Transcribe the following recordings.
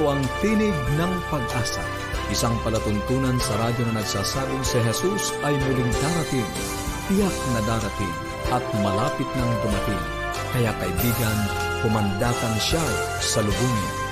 Ito ang Tinig ng Pag-asa, isang palatuntunan sa radyo na nagsasabing si Jesus ay muling darating, tiyak na darating at malapit nang dumating. Kaya kaibigan, kumandatan siya sa lubungin.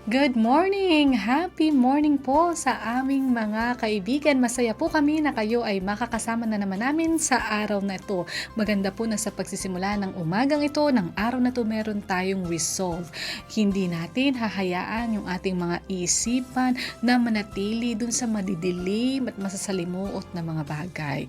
Good morning! Happy morning po sa aming mga kaibigan. Masaya po kami na kayo ay makakasama na naman namin sa araw na ito. Maganda po na sa pagsisimula ng umagang ito, ng araw na ito, meron tayong resolve. Hindi natin hahayaan yung ating mga isipan na manatili dun sa madidilim at masasalimuot na mga bagay.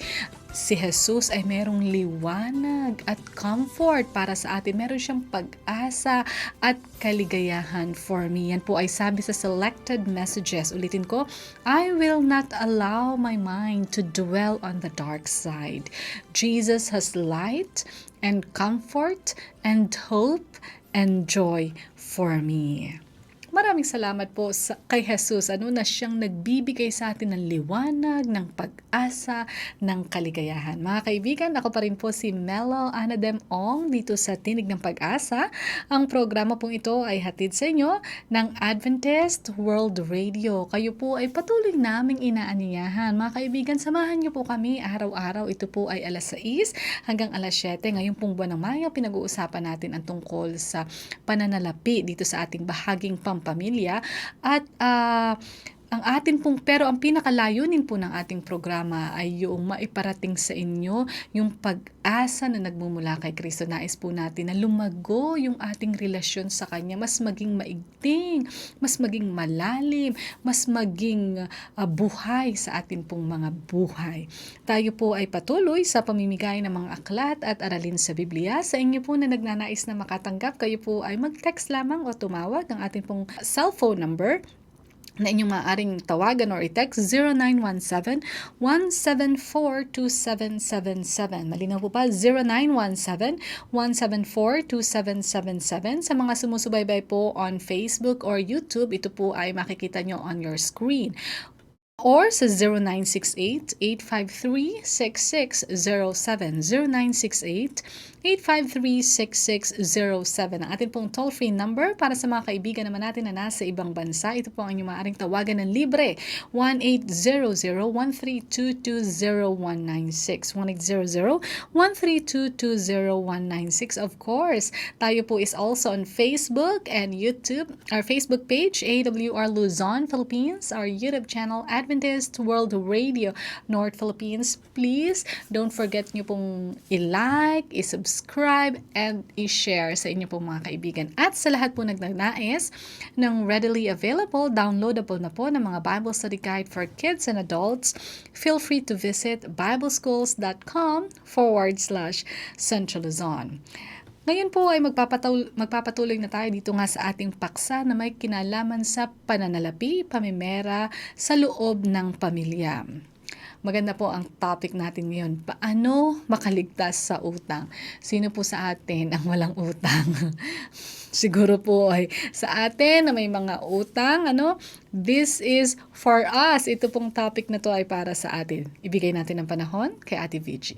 Si Jesus ay merong liwanag at comfort para sa atin. Meron siyang pag-asa at kaligayahan for me. Yan po ay sabi sa selected messages. Ulitin ko, I will not allow my mind to dwell on the dark side. Jesus has light and comfort and hope and joy for me. Maraming salamat po kay Jesus na siyang nagbibigay sa atin ng liwanag, ng pag-asa, ng kaligayahan. Mga kaibigan, ako pa rin po si Melo Anadem Ong dito sa Tinig ng Pag-asa. Ang programa pong ito ay hatid sa inyo ng Adventist World Radio. Kayo po ay patuloy naming inaaniyahan. Mga kaibigan, samahan niyo po kami araw-araw. Ito po ay alas 6 hanggang alas 7. Ngayong pong buwan ng Mayo, pinag-uusapan natin ang tungkol sa pananalapi dito sa ating bahaging pamilya at ang pinakalayunin po ng ating programa ay yung maiparating sa inyo yung pag-asa na nagmumula kay Kristo. Nais po natin na lumago yung ating relasyon sa Kanya, mas maging maigting, mas maging malalim, mas maging buhay sa atin pong mga buhay. Tayo po ay patuloy sa pamimigay ng mga aklat at aralin sa Biblia. Sa inyo po na nagnanais na makatanggap, kayo po ay mag-text lamang o tumawag. Ang ating pong cellphone number na inyong maaaring tawagan or i-text 0917-174-2777. Malinaw po pa, 0917-174-2777. Sa mga sumusubaybay po on Facebook or YouTube, ito po ay makikita nyo on your screen. Or sa 0968-853-6607. 0968-853-6607. Ang ating pong toll-free number para sa mga kaibigan naman natin na nasa ibang bansa. Ito po ang inyong maaaring tawagan ng libre. 1-800-132-20196. 1-800-132-20196. Of course, tayo po is also on Facebook and YouTube. Our Facebook page, AWR Luzon, Philippines. Our YouTube channel, Adventist World Radio, North Philippines. Please, don't forget nyo pong i-like, i-subscribe, and i-share sa inyo pong mga kaibigan. At sa lahat po nagnanais ng readily available, downloadable na po ng mga Bible Study Guide for kids and adults, feel free to visit bibleschools.com/Central Luzon. Ngayon po ay magpapatuloy na tayo dito nga sa ating paksa na may kinalaman sa pananalapi, pamimera sa loob ng pamilya. Maganda po ang topic natin ngayon. Paano makaligtas sa utang? Sino po sa atin ang walang utang? Siguro po ay sa atin na may mga utang. This is for us. Ito pong topic na to ay para sa atin. Ibigay natin ang panahon kay Ate Vici.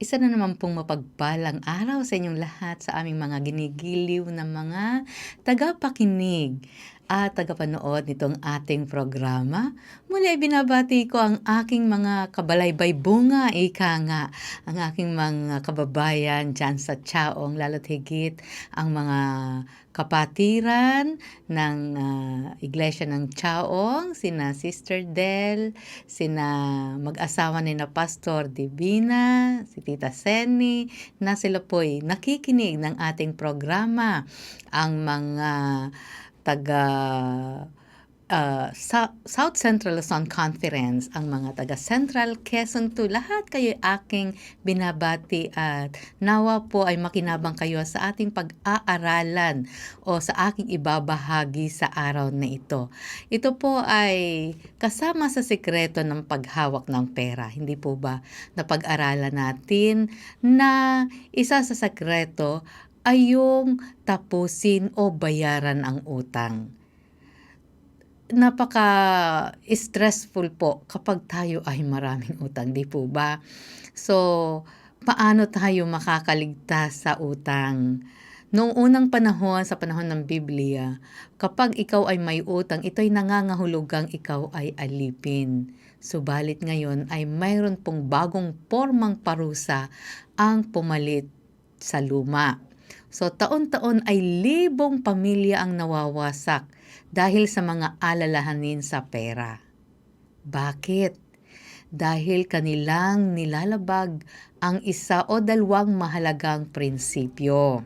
Isa na naman pong mapagpalang araw sa inyong lahat, sa aming mga ginigiliw na mga tagapakinig at tagapanood nitong ating programa. Muli ay binabati ko ang aking mga kabalaybay bunga, ika nga, ang aking mga kababayan dyan sa Chaong, lalo't higit ang mga kapatiran ng Iglesia ng Chaong, sina Sister Del, sina mag-asawa ni na Pastor Divina, si Tita Seni, na sila po'y nakikinig ng ating programa. Ang mga taga South Central Luzon Conference, ang mga taga Central Quezon 2, lahat kayo aking binabati at nawa po ay makinabang kayo sa ating pag-aaralan o sa aking ibabahagi sa araw na ito. Ito po ay kasama sa sikreto ng paghawak ng pera. Hindi po ba napag-aralan natin na isa sa sikreto ay yung tapusin o bayaran ang utang. napaka-stressful po kapag tayo ay maraming utang, 'di po ba? So, paano tayo makakaligtas sa utang? Noong unang panahon, sa panahon ng Biblia, kapag ikaw ay may utang, ito'y nangangahulugang ikaw ay alipin. Subalit ngayon ay mayroon pong bagong formang parusa ang pumalit sa luma. So, taon-taon ay libong pamilya ang nawawasak dahil sa mga alalahanin sa pera. Bakit? Dahil kanilang nilalabag ang isa o dalawang mahalagang prinsipyo.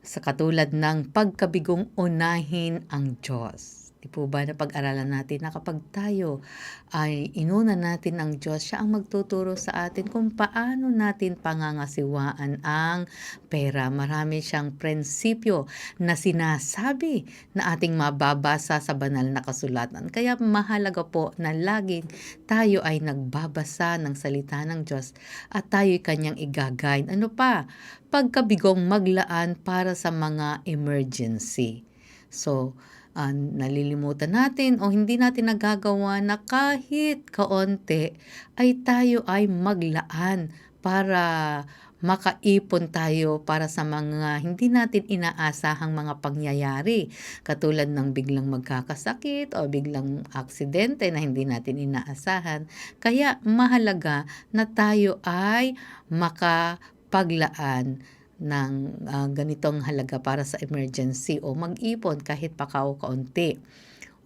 Sa katulad ng pagkabigong unahin ang Diyos. Di po ba napag-aralan natin na kapag tayo ay inuna natin ang Diyos, siya ang magtuturo sa atin kung paano natin pangangasiwaan ang pera. Marami siyang prinsipyo na sinasabi na ating mababasa sa banal na kasulatan. Kaya mahalaga po na laging tayo ay nagbabasa ng salita ng Diyos at tayo'y kanyang igagay. Ano pa? Pagkabigong maglaan para sa mga emergency. So, nalilimutan natin o hindi natin nagagawa na kahit kaunti ay tayo ay maglaan para makaipon tayo para sa mga hindi natin inaasahang mga pangyayari. Katulad ng biglang magkakasakit o biglang aksidente na hindi natin inaasahan. Kaya mahalaga na tayo ay makapaglaan ng ganitong halaga para sa emergency o mag-ipon kahit pa kaunti.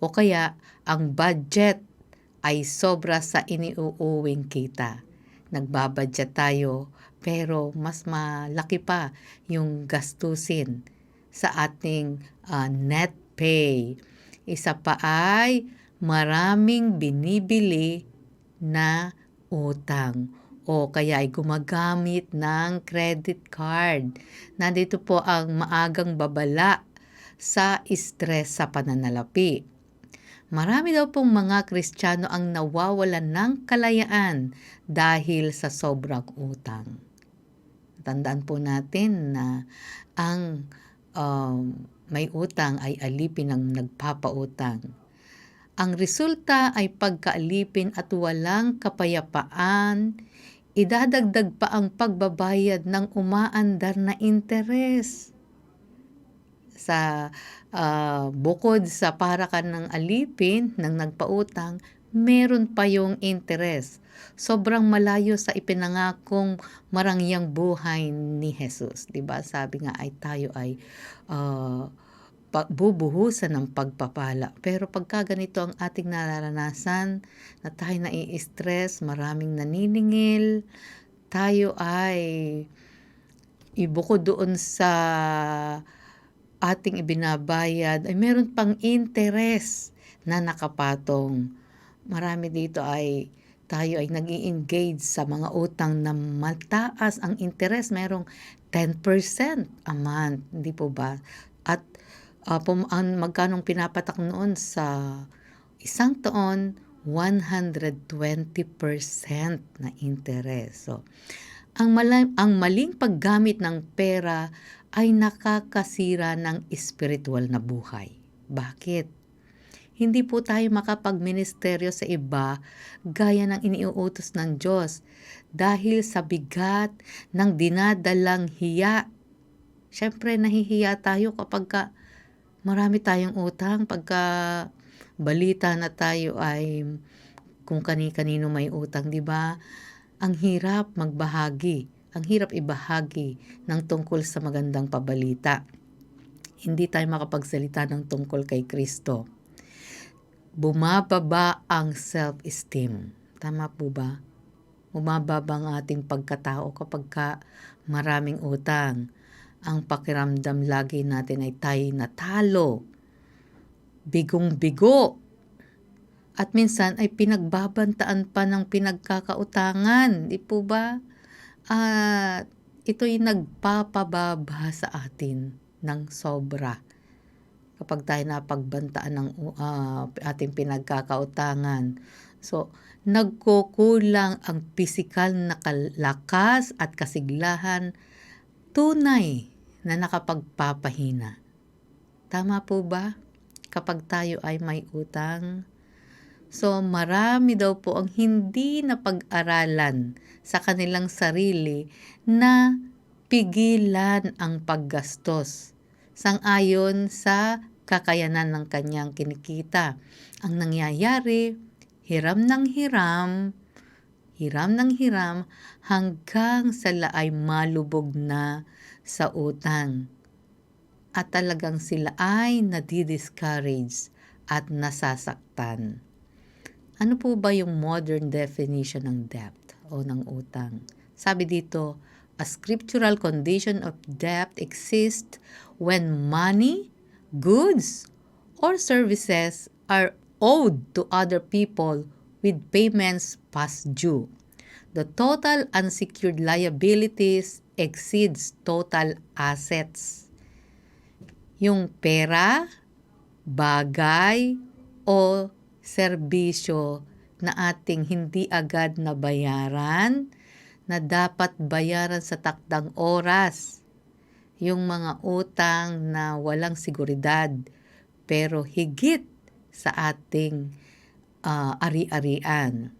O kaya ang budget ay sobra sa iniuuwing kita. Nagbabudget tayo pero mas malaki pa yung gastusin sa ating net pay. Isa pa ay maraming binibili na utang o kaya ay gumagamit ng credit card. Nandito po ang maagang babala sa stress sa pananalapi. Marami daw pong mga Kristiyano ang nawawalan ng kalayaan dahil sa sobrang utang. Tandaan po natin na ang may utang ay alipin ng nagpapautang. Ang resulta ay pagkaalipin at walang kapayapaan. Idadagdag pa ang pagbabayad ng umaandar na interes. Sa bukod sa para ka ng alipin ng nagpautang, meron pa yung interes. Sobrang malayo sa ipinangakong marangyang buhay ni Jesus. Diba? Sabi nga ay tayo ay bubuhusan ng pagpapala. Pero pagka ganito ang ating nararanasan, na tayo nai-stress, maraming naniningil, tayo ay ibukod doon sa ating ibinabayad, ay meron pang interest na nakapatong. Marami dito ay tayo ay nag-i-engage sa mga utang na mataas ang interest, merong 10% a month, hindi po ba? At magkanong pinapatak noon sa isang taon, 120% na interest. So, ang maling paggamit ng pera ay nakakasira ng spiritual na buhay. Bakit? Hindi po tayo makapagministeryo sa iba gaya ng iniuutos ng Diyos dahil sa bigat ng dinadalang hiya. Siyempre, nahihiya tayo kapag marami tayong utang. Pagka balita na tayo ay kung kani-kanino may utang, di ba? Ang hirap magbahagi. Ang hirap ibahagi ng tungkol sa magandang pabalita. Hindi tayo makapagsalita ng tungkol kay Kristo. Bumababa ang self-esteem. Tama po ba? Bumababa ang ating pagkatao kapag maraming utang. Ang pakiramdam lagi natin ay tayo natalo. Bigong-bigo. At minsan ay pinagbabantaan pa ng pinagkakautangan. Di po ba? At ito'y nagpapababa sa atin ng sobra. Kapag tayo napagbantaan ng ating pinagkakautangan. So, nagkukulang ang pisikal na lakas at kasiglahan tunay na nakapagpapahina. Tama po ba? kapag tayo ay may utang. So marami daw po ang hindi napag-aralan sa kanilang sarili na pigilan ang paggastos sang-ayon sa kakayanan ng kanyang kinikita. Ang nangyayari, hiram ng hiram hanggang sila ay malubog na sa utang. At talagang sila ay nadi-discourage at nasasaktan. Ano po ba yung modern definition ng debt o ng utang? Sabi dito, a scriptural condition of debt exists when money, goods, or services are owed to other people with payments past due. The total unsecured liabilities exceeds total assets. Yung pera, bagay, o serbisyo na ating hindi agad nabayaran, na dapat bayaran sa takdang oras. Yung mga utang na walang seguridad, pero higit sa ating ari-arian.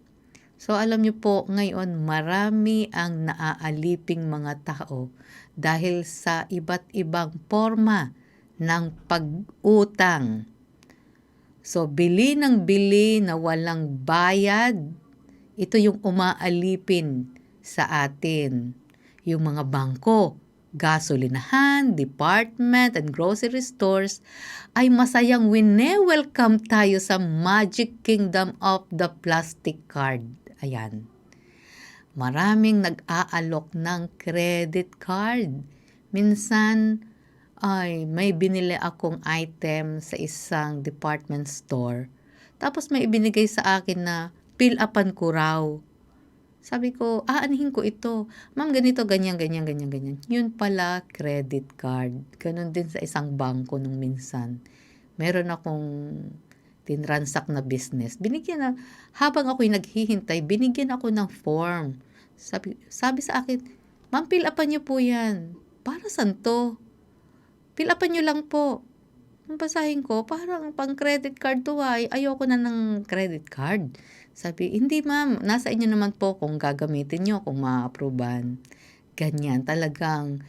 So alam niyo po, ngayon marami ang naaaliping mga tao dahil sa iba't ibang forma ng pag-utang. So bili ng bili na walang bayad, ito yung umaalipin sa atin. Yung mga bangko, gasolinahan, department, and grocery stores ay masayang wine-welcome tayo sa magic kingdom of the plastic card. Ayan. Maraming nag-aalok ng credit card. Minsan ay may binili akong item sa isang department store. Tapos may ibinigay sa akin na fill-upan ko raw. Sabi ko, aanihin ko ito. Ma'am, ganito, ganyan. Yun pala, credit card. Ganon din sa isang bangko nung minsan. Meron akong tinransact na business. Habang ako'y naghihintay, binigyan ako ng form. Sabi sa akin, ma'am, fill-upan niyo po yan. Para saan to? Fill-upan niyo lang po. Ang basahin ko, parang pang credit card to ay. Ayoko na ng credit card. Sabi, hindi ma'am, nasa inyo naman po kung gagamitin nyo, kung ma-approvean. Ganyan, talagang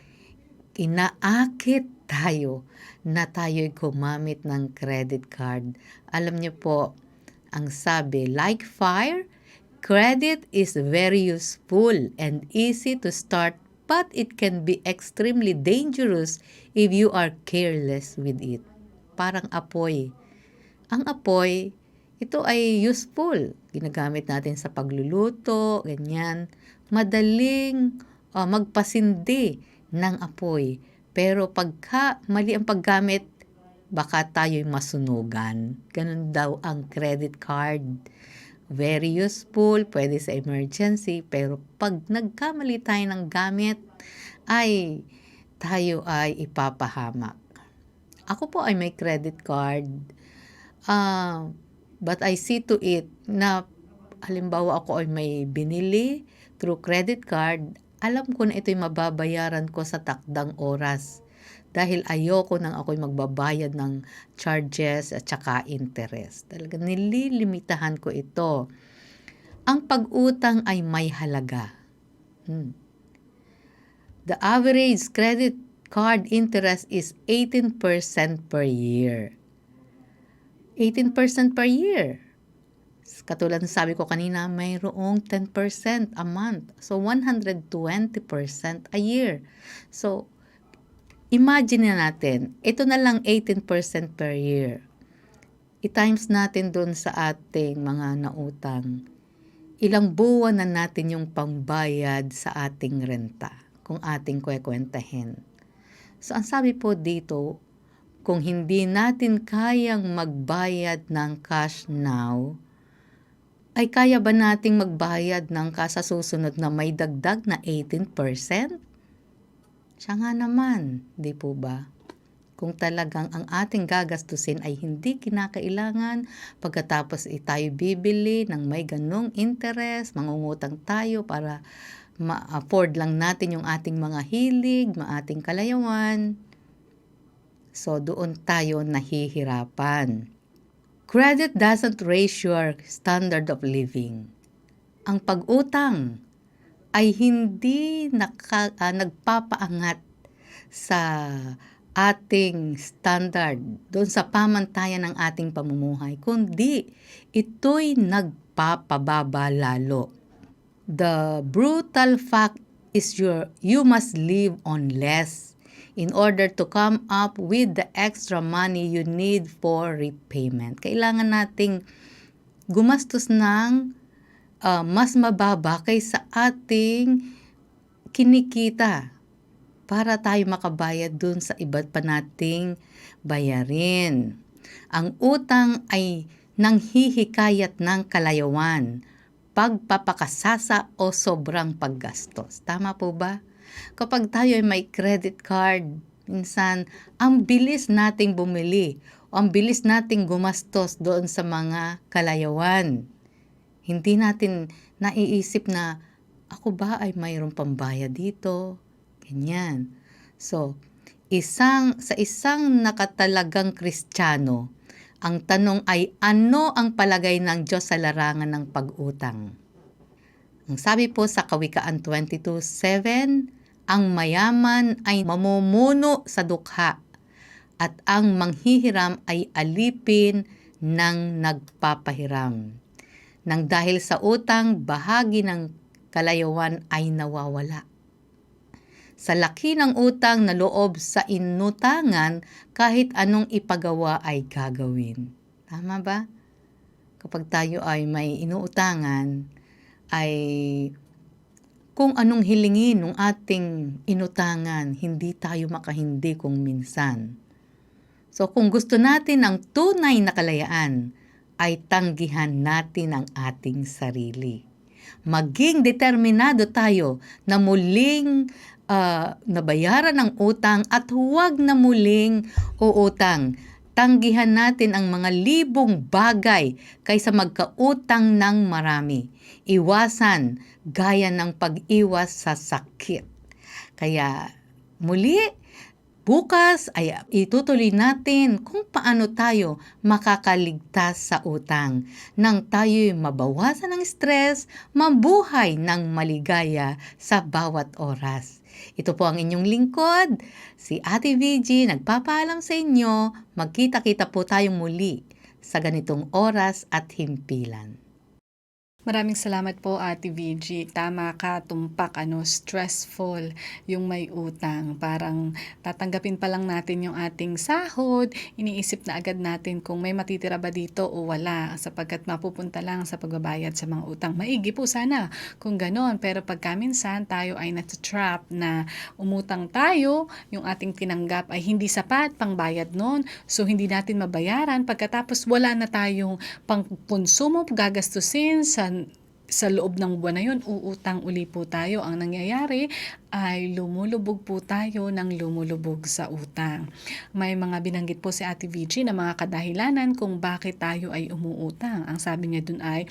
inaakit tayo na tayo'y gumamit ng credit card. Alam niyo po, ang sabi, like fire, credit is very useful and easy to start, but it can be extremely dangerous if you are careless with it. Parang apoy. Ang apoy, ito ay useful. Ginagamit natin sa pagluluto, ganyan. Madaling magpasindi ng apoy. Pero pagka mali ang paggamit, baka tayo'y masunugan. Ganun daw ang credit card. Very useful, pwede sa emergency. Pero pag nagkamali tayo ng gamit, ay tayo ay ipapahamak. Ako po ay may credit card. But I see to it na halimbawa ako ay may binili through credit card, alam ko na ito'y mababayaran ko sa takdang oras. Dahil ayoko nang ako'y magbabayad ng charges at saka interest. Talaga nililimitahan ko ito. Ang pag-utang ay may halaga. The average credit card interest is 18% per year. 18% per year. Katulad ng sabi ko kanina, mayroong 10% a month. So, 120% a year. So, imagine na natin, ito na lang 18% per year. I-times natin dun sa ating mga nautang. Ilang buwan na natin yung pambayad sa ating renta kung ating kwekwentahin. So, ang sabi po dito, kung hindi natin kayang magbayad ng cash now, ay kaya ba nating magbayad ng cash sa susunod na may dagdag na 18%? Siya nga naman, di po ba? Kung talagang ang ating gagastusin ay hindi kinakailangan, pagkatapos tayo bibili ng may ganong interest, mangungutang tayo para ma-afford lang natin yung ating mga hilig, ating kalayawan. So doon tayo nahihirapan. Credit doesn't raise your standard of living. Ang pag-utang ay hindi nagpapaangat sa ating standard, doon sa pamantayan ng ating pamumuhay, kundi ito'y nagpapababa lalo. The brutal fact is you must live on less in order to come up with the extra money you need for repayment. Kailangan nating gumastos ng mas mababa kaysa ating kinikita para tayo makabayad dun sa iba't pa nating bayarin. Ang utang ay nanghihikayat ng kalayawan, pagpapakasasa o sobrang paggastos. Tama po ba? Kapag tayo ay may credit card, minsan ang bilis nating bumili o ang bilis nating gumastos doon sa mga kalayawan. Hindi natin naiisip na ako ba ay mayroong pambayad dito? Ganyan. So, sa isang nakatalagang Kristiyano, ang tanong ay ano ang palagay ng Diyos sa larangan ng pag-utang? Ang sabi po sa Kawikaan 22:7, ang mayaman ay mamumuno sa dukha at ang manghihiram ay alipin ng nagpapahiram. Nang dahil sa utang, bahagi ng kalayawan ay nawawala. Sa laki ng utang na loob sa inutangan, kahit anong ipagawa ay gagawin. Tama ba? Kapag tayo ay may inuutangan, ay kung anong hilingin ng ating inutangan, hindi tayo makahindi kung minsan. So kung gusto natin ang tunay na kalayaan, ay tanggihan natin ang ating sarili. Maging determinado tayo na muling nabayaran ang utang at huwag na muling uutang. Tanggihan natin ang mga libong bagay kaysa magkautang ng marami. Iwasan gaya ng pag-iwas sa sakit. Kaya muli, bukas ay itutuloy natin kung paano tayo makakaligtas sa utang nang tayo'y mabawasan ng stress, mabuhay ng maligaya sa bawat oras. Ito po ang inyong lingkod, si Ate VG, nagpapaalam sa inyo, magkita-kita po tayong muli sa ganitong oras at himpilan. Maraming salamat po, Ate VG. Tama ka, tumpak, stressful yung may utang. Parang tatanggapin pa lang natin yung ating sahod, iniisip na agad natin kung may matitira ba dito o wala, sapagkat mapupunta lang sa pagbabayad sa mga utang. Maigi po sana kung ganon, pero pagka minsan tayo ay nat-trap na umutang tayo, yung ating tinanggap ay hindi sapat pang bayad nun, so hindi natin mabayaran, pagkatapos wala na tayong pangkonsumo, gagastusin sa loob ng buwan na yun, uutang uli po tayo. Ang nangyayari ay lumulubog po tayo ng lumulubog sa utang. May mga binanggit po si Ate VG na mga kadahilanan kung bakit tayo ay umuutang. Ang sabi niya dun ay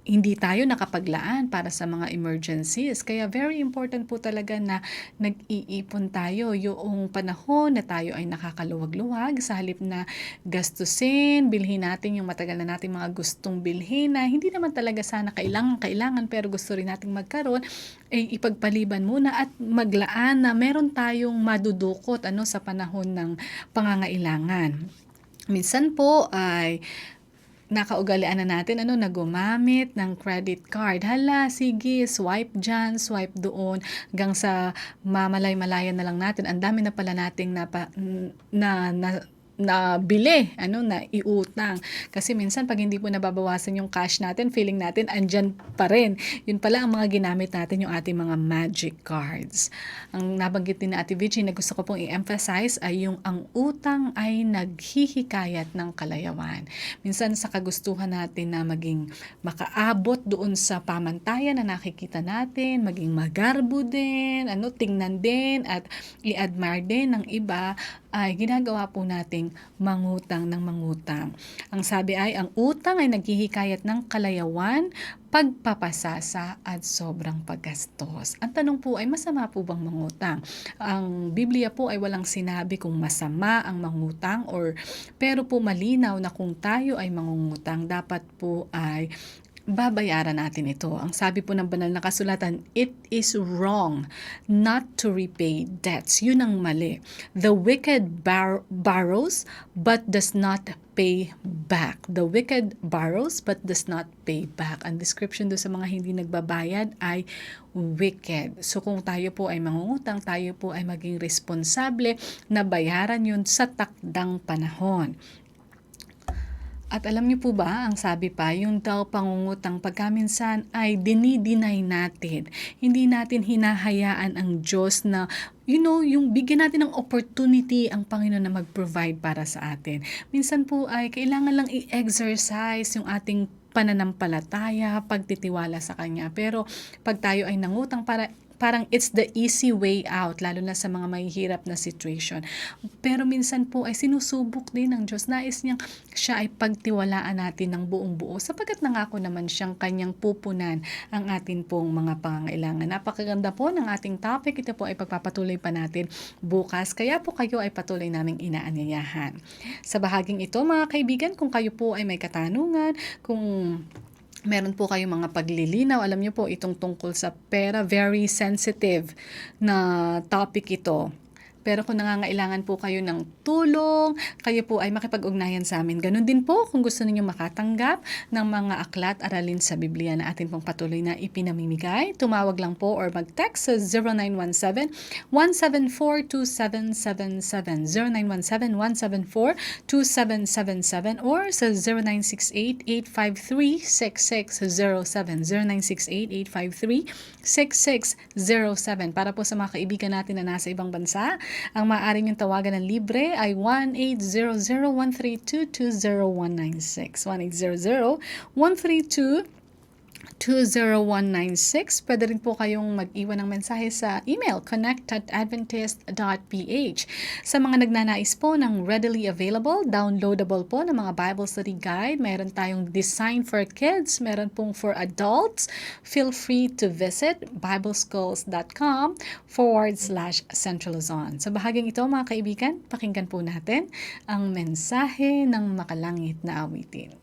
hindi tayo nakapaglaan para sa mga emergencies. Kaya very important po talaga na nag-iipon tayo yung panahon na tayo ay nakakaluwag-luwag sa halip na gastusin, bilhin natin yung matagal na natin mga gustong bilhin na hindi naman talaga sana kailangan pero gusto rin nating magkaroon, ay ipagpaliban muna at maglaan na meron tayong madudukot sa panahon ng pangangailangan. Minsan po ay nakaugalian na natin na gumamit ng credit card. Hala, sige, swipe dyan, swipe doon, hanggang sa mamalay-malayan na lang natin. Ang dami na pala nating na bili, na iutang. Kasi minsan pag hindi po nababawasan yung cash natin, feeling natin andyan pa rin. Yun pala ang mga ginamit natin, yung ating mga magic cards. Ang nabanggit din na Ate Vici na gusto ko pong i-emphasize ay yung ang utang ay naghihikayat ng kalayawan. Minsan sa kagustuhan natin na maging makaabot doon sa pamantayan na nakikita natin, maging magarbo din, tingnan din at i-admire din ng iba, ay ginagawa po nating mangutang ng mangutang. Ang sabi ay, ang utang ay naghihikayat ng kalayawan, pagpapasasa at sobrang paggastos. Ang tanong po ay, masama po bang mangutang? Ang Biblia po ay walang sinabi kung masama ang mangutang, pero po malinaw na kung tayo ay mangungutang, dapat po ay babayaran natin ito. Ang sabi po ng banal na kasulatan, it is wrong not to repay debts. Yun ang mali. The wicked borrows but does not pay back. The wicked borrows but does not pay back. Ang description doon sa mga hindi nagbabayad ay wicked. So kung tayo po ay mangungutang, tayo po ay maging responsable na bayaran yun sa takdang panahon. At alam niyo po ba, ang sabi pa, yung daw pangungutang pagkaminsan ay dinideny natin. Hindi natin hinahayaan ang Diyos na, yung bigyan natin ng opportunity ang Panginoon na mag-provide para sa atin. Minsan po ay kailangan lang i-exercise yung ating pananampalataya, pagtitiwala sa Kanya. Pero pag tayo ay nangutang, parang it's the easy way out, lalo na sa mga mahihirap na situation. Pero minsan po ay sinusubok din ng Diyos. Nais niyang siya ay pagtiwalaan natin ng buong buo, sapagkat nangako naman siyang kanyang pupunan ang atin pong mga pangangailangan. Napakaganda po ng ating topic. Ito po ay pagpapatuloy pa natin bukas. Kaya po kayo ay patuloy naming inaanyayahan. Sa bahaging ito, mga kaibigan, kung kayo po ay may katanungan, kung meron po kayong mga paglilinaw, alam niyo po itong tungkol sa pera, very sensitive na topic ito. Pero kung nangangailangan po kayo ng tulong, kayo po ay makipag-ugnayan sa amin. Ganun din po kung gusto niyo makatanggap ng mga aklat, aralin sa Biblia na atin pong patuloy na ipinamimigay. Tumawag lang po or mag-text sa 0917-174-2777, 0917-174-2777 or sa 0968-853-6607, 0968-853-6607. Para po sa mga kaibigan natin na nasa ibang bansa, ang maaari niyong tawagan ng libre ay 1-800-132-20196. 1-800-132-20196. Pwede rin po kayong mag-iwan ng mensahe sa email, connect@adventist.ph. Sa mga nagnanais po ng readily available, downloadable po ng mga Bible Study Guide, meron tayong Design for Kids, meron pong for adults. Feel free to visit bibleschools.com/Central Luzon. Sa bahaging ito, mga kaibigan, pakinggan po natin ang mensahe ng makalangit na awitin.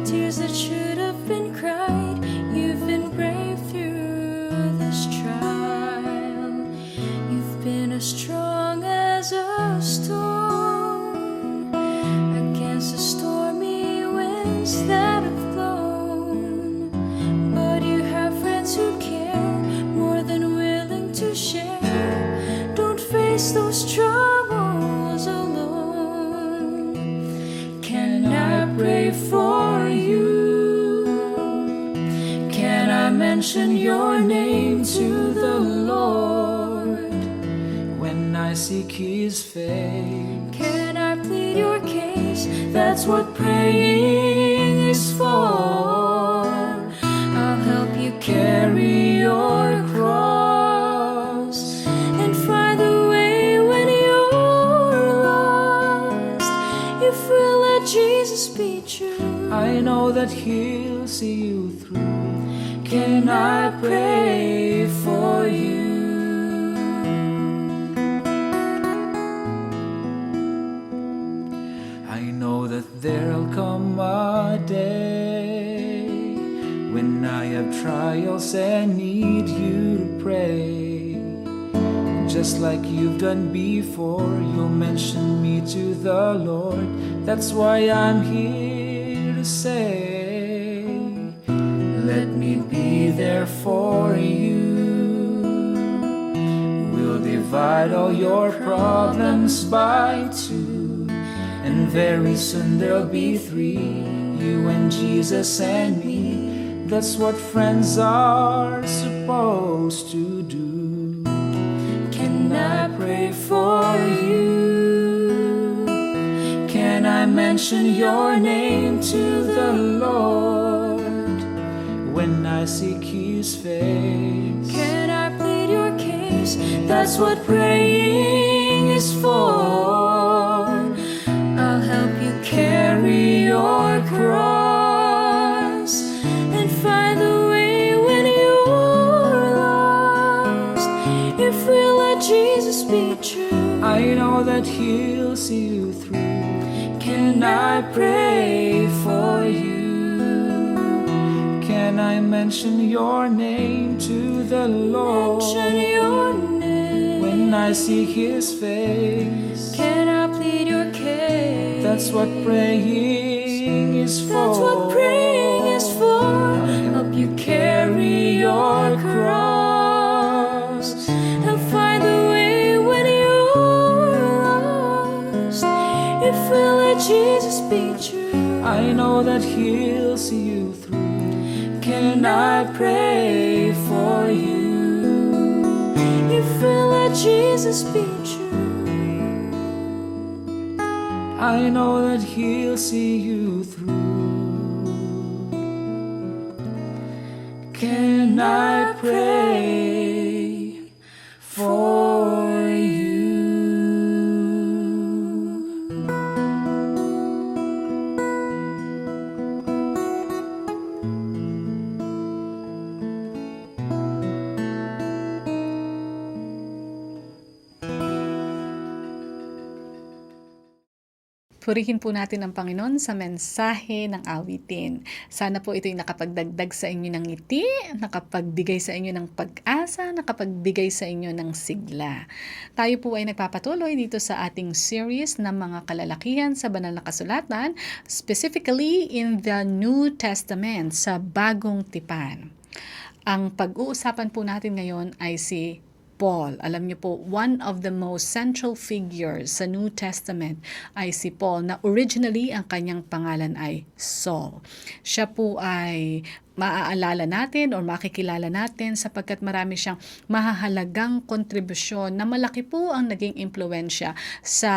Tears that should have been cried. You've been brave through this trial. You've been as strong as a stone against the stormy winds that have blown. But you have friends who care, more than willing to share. Don't face those troubles alone. Can I pray for you? Can I mention your name to the Lord when I seek His face? Can I plead your case? That's what praying is for. I'll help you carry your cross and find the way when you're lost. If we'll let Jesus be true, I know that He'll see you through. can I pray for you? I know that there'll come a day when I have trials and need you to pray. Just like you've done before, you'll mention me to the Lord. That's why I'm here to say, let me be there for you. We'll divide all your problems by two. and very soon there'll be three, you and Jesus and me. That's what friends are supposed to do. Can I pray for you? Can I mention your name to the Lord when I seek His face? Can I plead your case? That's what praying is for. I'll help you carry your cross and find the way when you're lost. If we let Jesus be true, I know that He'll see you through. Can I pray for you? Can I mention your name to the Lord mention your name. when I see His face? Can I plead your case? That's what praying is for. That's what praying is for. Help you carry your cross and find the way when you're lost. If we let Jesus be true, I know that He'll see you through. Can I pray for you? if we let Jesus be true, I know that He'll see you through. Can I pray for you? Purihin po natin ang Panginoon sa mensahe ng awitin. Sana po ito'y nakapagdagdag sa inyo ng ngiti, nakapagbigay sa inyo ng pag-asa, nakapagbigay sa inyo ng sigla. Tayo po ay nagpapatuloy dito sa ating series ng mga kalalakihan sa banal na kasulatan, specifically in the New Testament, sa Bagong Tipan. Ang pag-uusapan po natin ngayon ay si Paul. Alam niyo po, one of the most central figures sa New Testament ay si Paul, na originally ang kanyang pangalan ay Saul. Siya po ay maaalala natin o makikilala natin sapagkat marami siyang mahahalagang kontribusyon na malaki po ang naging impluwensya sa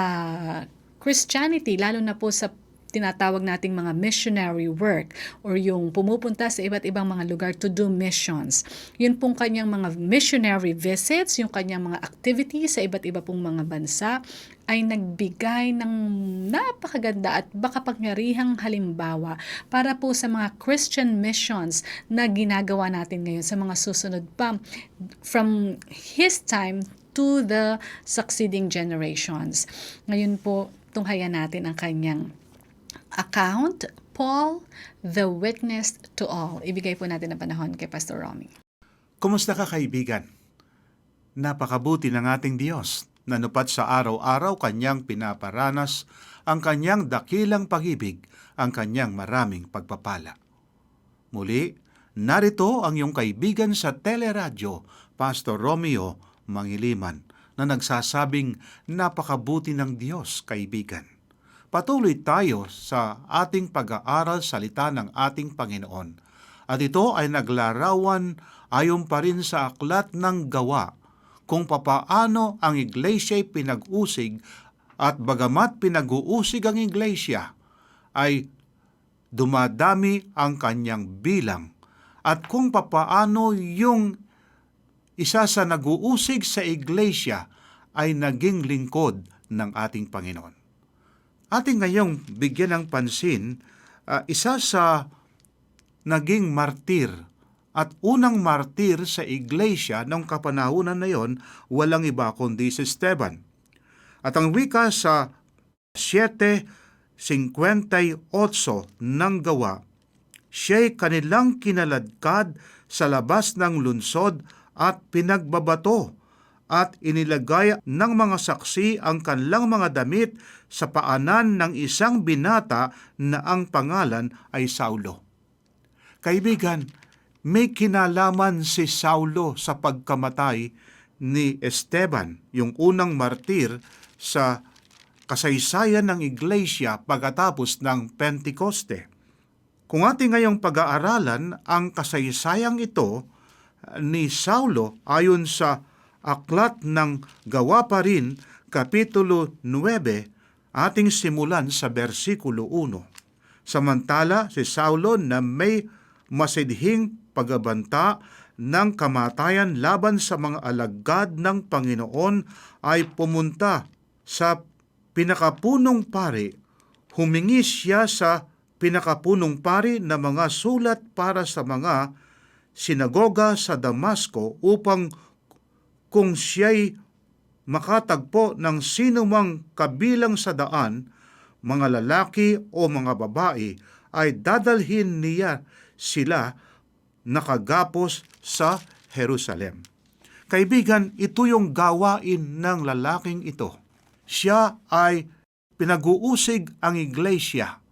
Christianity, lalo na po sa tinatawag nating mga missionary work or yung pumupunta sa iba't ibang mga lugar to do missions. Yun pong kanyang mga missionary visits, yung kanyang mga activities sa iba't iba pong mga bansa ay nagbigay ng napakaganda at makapangyarihang halimbawa para po sa mga Christian missions na ginagawa natin ngayon sa mga susunod pa from his time to the succeeding generations. Ngayon po, tunghayan natin ang kanyang account, Paul, the witness to all. Ibigay po natin ang panahon kay Pastor Romy. Kumusta ka, kaibigan? Napakabuti ng ating Diyos na nupat sa araw-araw kanyang pinaparanas ang kanyang dakilang pag-ibig, ang kanyang maraming pagpapala. Muli, narito ang iyong kaibigan sa teleradyo, Pastor Romeo Mangiliman, na nagsasabing napakabuti ng Diyos, kaibigan. Patuloy tayo sa ating pag-aaral salita ng ating Panginoon. At ito ay naglarawan ayon pa rin sa aklat ng Gawa kung papaano ang iglesia'y pinag-usig at bagamat pinag-uusig ang iglesia ay dumadami ang kanyang bilang at kung papaano yung isa sa nag-uusig sa iglesia ay naging lingkod ng ating Panginoon. Ating ngayong bigyan ng pansin, isa sa naging martir at unang martir sa iglesia ng kapanahunan na yon, walang iba kundi si Esteban. At ang wika sa 7:58 ng Gawa, siya'y kanilang kinaladkad sa labas ng lunsod at pinagbabato at inilagay ng mga saksi ang kanilang mga damit sa paanan ng isang binata na ang pangalan ay Saulo. Kaibigan, may kinalaman si Saulo sa pagkamatay ni Esteban, yung unang martir sa kasaysayan ng Iglesia pagkatapos ng Pentekoste. Kung ating ngayong pag-aaralan ang kasaysayang ito ni Saulo ayon sa Aklat ng Gawa pa rin, Kapitulo 9, ating simulan sa versikulo 1. Samantala si Saulo na may masidhing pagbabanta ng kamatayan laban sa mga alagad ng Panginoon ay pumunta sa pinakapunong pari. Humingi siya sa pinakapunong pari na mga sulat para sa mga sinagoga sa Damasco upang kung siya'y makatagpo ng sino mang kabilang sa daan, mga lalaki o mga babae, ay dadalhin niya sila nakagapos sa Jerusalem. Kaibigan, ito yung gawain ng lalaking ito. Siya ay pinag-uusig ang iglesia.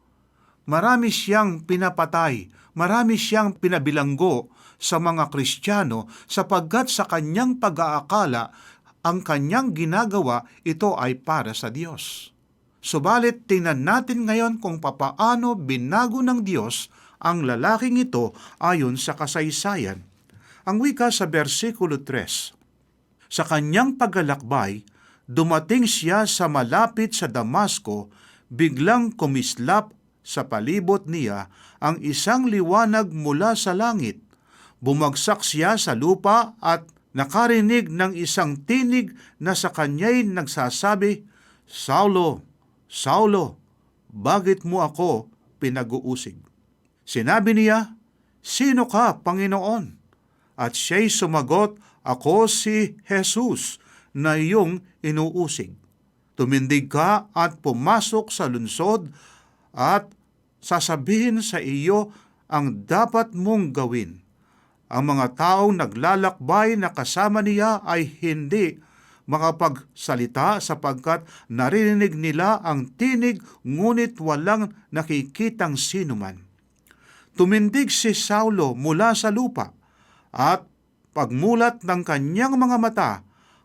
Marami siyang pinapatay, marami siyang pinabilanggo sa mga Kristiyano sapagkat sa kanyang pag-aakala ang kanyang ginagawa ito ay para sa Diyos. Subalit tingnan natin ngayon kung papaano binago ng Diyos ang lalaking ito ayon sa kasaysayan. Ang wika sa versikulo 3, sa kanyang paglalakbay, dumating siya sa malapit sa Damasco, biglang kumislap sa palibot niya ang isang liwanag mula sa langit. Bumagsak siya sa lupa at nakarinig ng isang tinig na sa kanya'y nagsasabi, "Saulo, Saulo, bakit mo ako pinag-uusig?" Sinabi niya, "Sino ka, Panginoon?" At siya'y sumagot, "Ako si Jesus na iyong inuusig. Tumindig ka at pumasok sa lungsod at sasabihin sa iyo ang dapat mong gawin." Ang mga taong naglalakbay na kasama niya ay hindi makapagsalita sapagkat narinig nila ang tinig ngunit walang nakikitang sinuman. Tumindig si Saulo mula sa lupa at pagmulat ng kanyang mga mata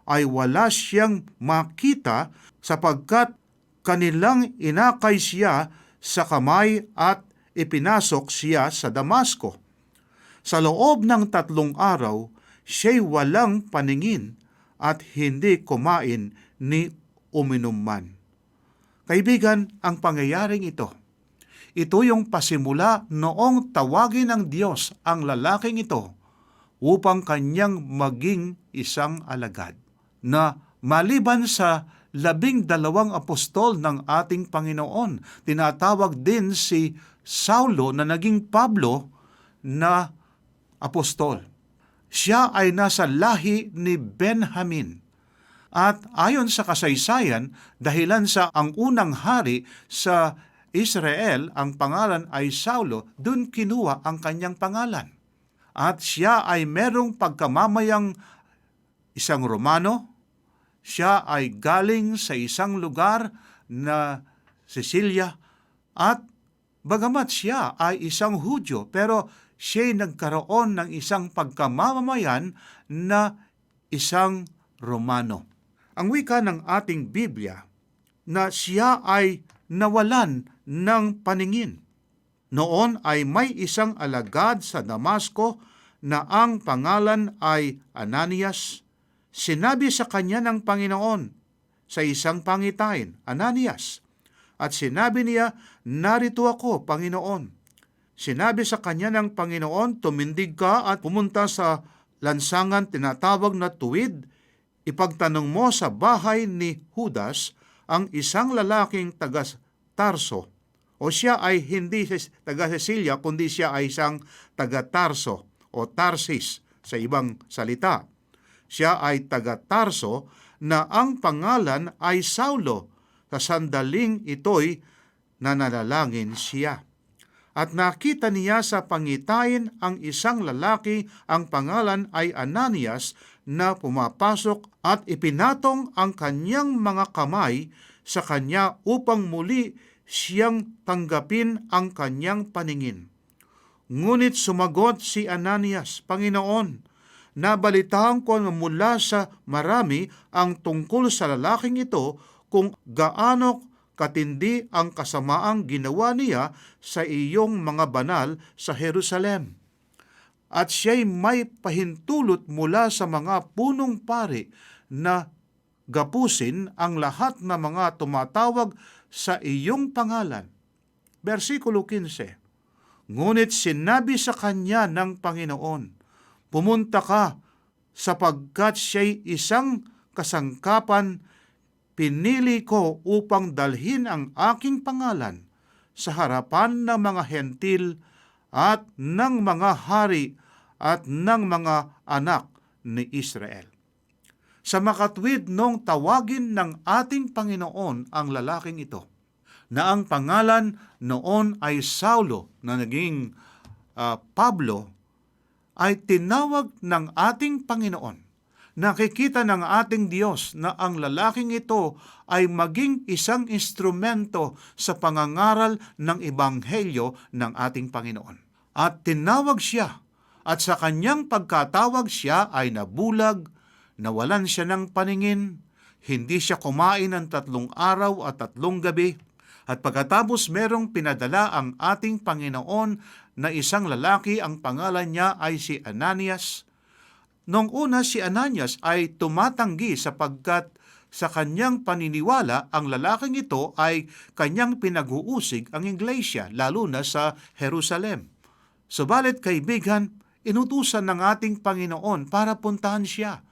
ay wala siyang makita sapagkat kanilang inakay siya sa kamay at ipinasok siya sa Damasco. Sa loob ng 3 araw, siya'y walang paningin at hindi kumain ni uminom man. Kaibigan, ang pangyayaring ito yung pasimula noong tawagin ng Diyos ang lalaking ito upang kanyang maging isang alagad, na maliban sa 12 apostol ng ating Panginoon, tinatawag din si Saulo na naging Pablo na apostol. Siya ay nasa lahi ni Benjamin. At ayon sa kasaysayan, dahilan sa ang unang hari sa Israel, ang pangalan ay Saulo, dun kinuha ang kanyang pangalan. At siya ay merong pagkamamayang isang Romano. Siya ay galing sa isang lugar na Sicilia at bagamat siya ay isang Hudyo, pero siya'y nagkaroon ng isang pagkamamayan na isang Romano. Ang wika ng ating Biblia na siya ay nawalan ng paningin. Noon ay may isang alagad sa Damasco na ang pangalan ay Ananias. Sinabi sa kanya ng Panginoon sa isang pangitain, "Ananias." At sinabi niya, "Narito ako, Panginoon." Sinabi sa kanya ng Panginoon, "Tumindig ka at pumunta sa lansangan tinatawag na Tuwid. Ipagtanong mo sa bahay ni Judas ang isang lalaking taga Tarso." O siya ay hindi taga Sicilia, kundi siya ay isang taga Tarso o Tarsis sa ibang salita. Siya ay taga Tarso na ang pangalan ay Saulo. Sa sandaling ito'y nananalangin siya. At nakita niya sa pangitain ang isang lalaki, ang pangalan ay Ananias, na pumapasok at ipinatong ang kanyang mga kamay sa kanya upang muli siyang tanggapin ang kanyang paningin. Ngunit sumagot si Ananias, "Panginoon, nabalitaan ko mula sa marami ang tungkol sa lalaking ito, kung gaano katindi ang kasamaang ginawa niya sa iyong mga banal sa Jerusalem. At siya'y may pahintulot mula sa mga punong pari na gapusin ang lahat ng mga tumatawag sa iyong pangalan. Versikulo 15. Ngunit sinabi sa kanya ng Panginoon, pumunta ka sapagkat siya'y isang kasangkapan pinili ko upang dalhin ang aking pangalan sa harapan ng mga hentil at ng mga hari at ng mga anak ni Israel. Sa makatwid nung tawagin ng ating Panginoon ang lalaking ito, na ang pangalan noon ay Saulo na naging Pablo, ay tinawag ng ating Panginoon. Nakikita ng ating Diyos na ang lalaking ito ay maging isang instrumento sa pangangaral ng Ebanghelyo ng ating Panginoon. At tinawag siya, at sa kanyang pagkatawag siya ay nabulag, nawalan siya ng paningin, hindi siya kumain ng 3 araw at 3 gabi, at pagkatapos merong pinadala ang ating Panginoon na isang lalaki, ang pangalan niya ay si Ananias. Noong una si Ananias ay tumatanggi sapagkat sa kanyang paniniwala ang lalaking ito ay kanyang pinag-uusig ang iglesia, lalo na sa Jerusalem. Subalit kaibigan, inutusan ng ating Panginoon para puntahan siya.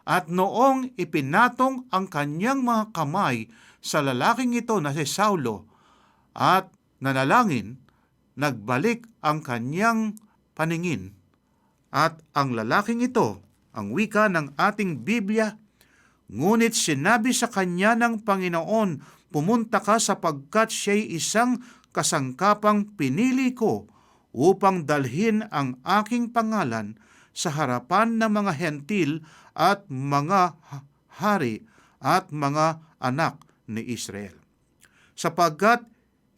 At noong ipinatong ang kanyang mga kamay sa lalaking ito na si Saulo at nanalangin, nagbalik ang kanyang paningin. At ang lalaking ito, ang wika ng ating Biblia, ngunit sinabi sa kanya ng Panginoon, pumunta ka sapagkat siya'y isang kasangkapang pinili ko upang dalhin ang aking pangalan sa harapan ng mga hentil at mga hari at mga anak ni Israel. Sapagkat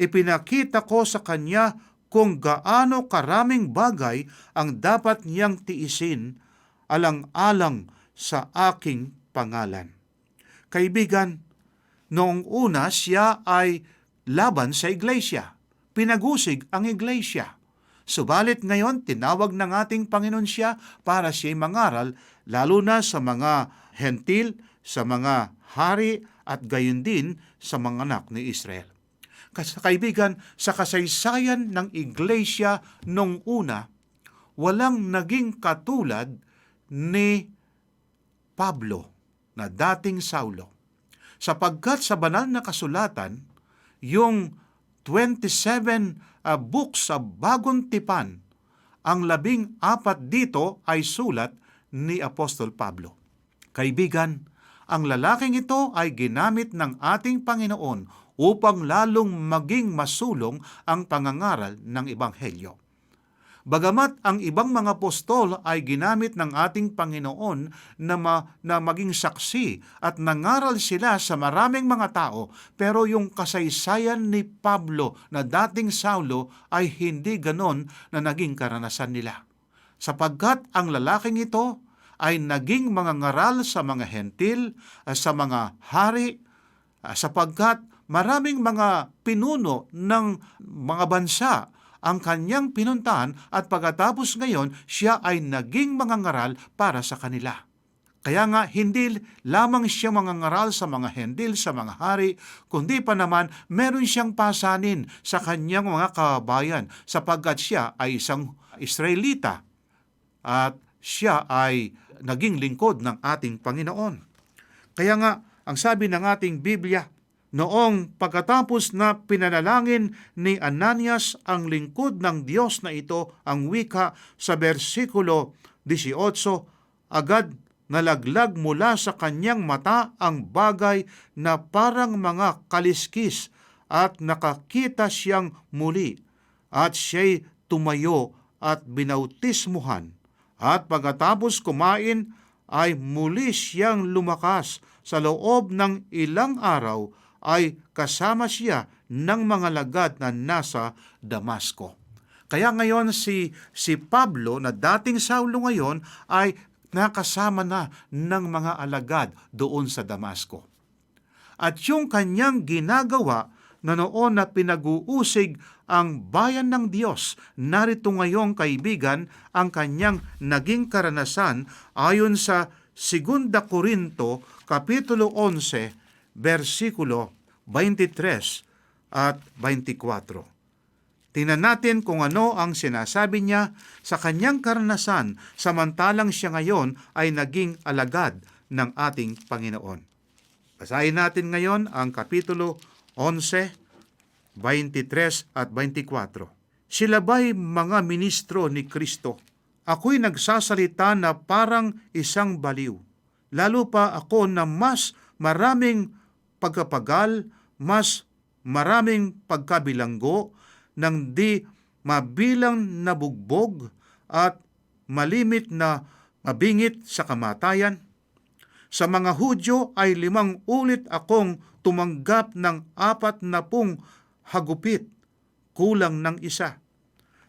ipinakita ko sa kanya kung gaano karaming bagay ang dapat niyang tiisin alang-alang sa aking pangalan. Kaibigan, noong una siya ay laban sa iglesia. Pinagusig ang iglesia. Subalit ngayon, tinawag ng ating Panginoon siya para siya'y mangaral, lalo na sa mga hentil, sa mga hari, at gayon din sa mga anak ni Israel. Kaibigan, sa kasaysayan ng iglesia nung una, walang naging katulad ni Pablo na dating Saulo. Sapagkat sa banal na kasulatan, yung 27 books sa Bagong Tipan, ang 14 dito ay sulat ni Apostol Pablo. Kaibigan, ang lalaking ito ay ginamit ng ating Panginoon upang lalong maging masulong ang pangangaral ng Ebanghelyo. Bagamat ang ibang mga apostol ay ginamit ng ating Panginoon na maging saksi at nangaral sila sa maraming mga tao, pero yung kasaysayan ni Pablo na dating Saulo ay hindi ganon na naging karanasan nila. Sapagkat ang lalaking ito ay naging mga ngaral sa mga hentil, sa mga hari, sapagkat maraming mga pinuno ng mga bansa ang kanyang pinuntahan at pagkatapos ngayon, siya ay naging mangangaral para sa kanila. Kaya nga, hindi lamang siya mangangaral sa mga hendil, sa mga hari, kundi pa naman meron siyang pasanin sa kanyang mga kabayan sapagkat siya ay isang Israelita at siya ay naging lingkod ng ating Panginoon. Kaya nga, ang sabi ng ating Biblia, noong pagkatapos na pinanalangin ni Ananias ang lingkod ng Diyos na ito, ang wika sa versikulo 18, agad nalaglag mula sa kanyang mata ang bagay na parang mga kaliskis at nakakita siyang muli at siya'y tumayo at binautismuhan. At pagkatapos kumain ay muli siyang lumakas. Sa loob ng ilang araw ay kasama siya ng mga lagad na nasa Damasco. Kaya ngayon si Pablo na dating Saulo ngayon ay nakasama na ng mga alagad doon sa Damasco. at yung kanyang ginagawa na noon na pinag-uusig ang bayan ng Diyos. Narito ngayong kaibigan ang kanyang naging karanasan ayon sa 2 Korinto Kapitulo 11, versikulo 23 at 24. Tingnan natin kung ano ang sinasabi niya sa kanyang karanasan samantalang siya ngayon ay naging alagad ng ating Panginoon. Basahin natin ngayon ang Kapitulo 11, 23 at 24. Sila ba'y mga ministro ni Kristo? Ako'y nagsasalita na parang isang baliw. Lalo pa ako na mas maraming pagkapagal, mas maraming pagkabilanggo, nang di mabilang na bugbog at malimit na mabingit sa kamatayan. Sa mga Hudyo ay 5 ulit akong tumanggap ng 40 hagupit, kulang ng isa.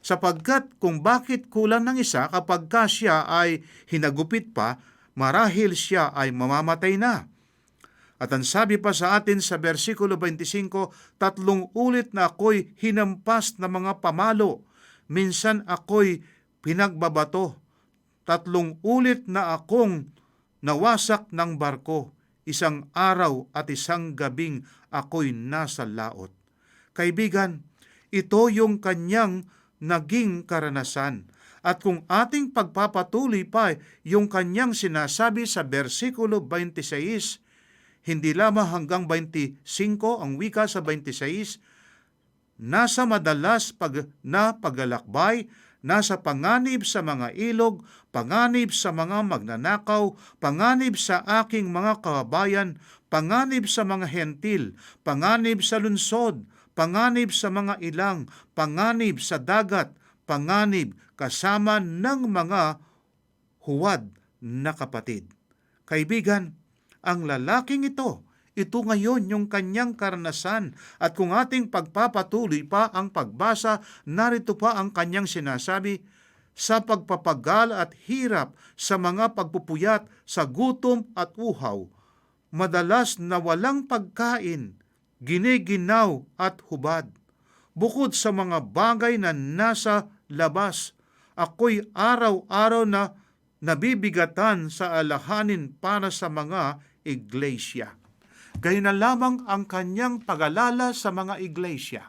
Sapagkat kung bakit kulang ng isa kapag ka siya ay hinagupit pa, marahil siya ay mamamatay na. At ang sabi pa sa atin sa versikulo 25, 3 ulit na ako'y hinampas ng mga pamalo, minsan ako'y pinagbabato, 3 ulit na akong nawasak ng barko, 1 araw at 1 gabing ako'y nasa laot. Kaibigan, ito yung kanyang naging karanasan. At kung ating pagpapatuloy pa yung kanyang sinasabi sa versikulo 26, hindi lamang hanggang 25 ang wika sa 26, nasa madalas na paglalakbay, nasa panganib sa mga ilog, panganib sa mga magnanakaw, panganib sa aking mga kababayan, panganib sa mga hentil, panganib sa lunsod, panganib sa mga ilang, panganib sa dagat, panganib kasama ng mga huwad na kapatid. Kaibigan, ang lalaking ito ngayon yung kanyang karanasan, at kung ating pagpapatuloy pa ang pagbasa, narito pa ang kanyang sinasabi, sa pagpapagal at hirap, sa mga pagpupuyat, sa gutom at uhaw, madalas na walang pagkain, giniginaw at hubad. Bukod sa mga bagay na nasa labas, ako'y araw-araw na nabibigatan sa alhanin para sa mga iglesia. Gayun na lamang ang kanyang pag-alala sa mga iglesia.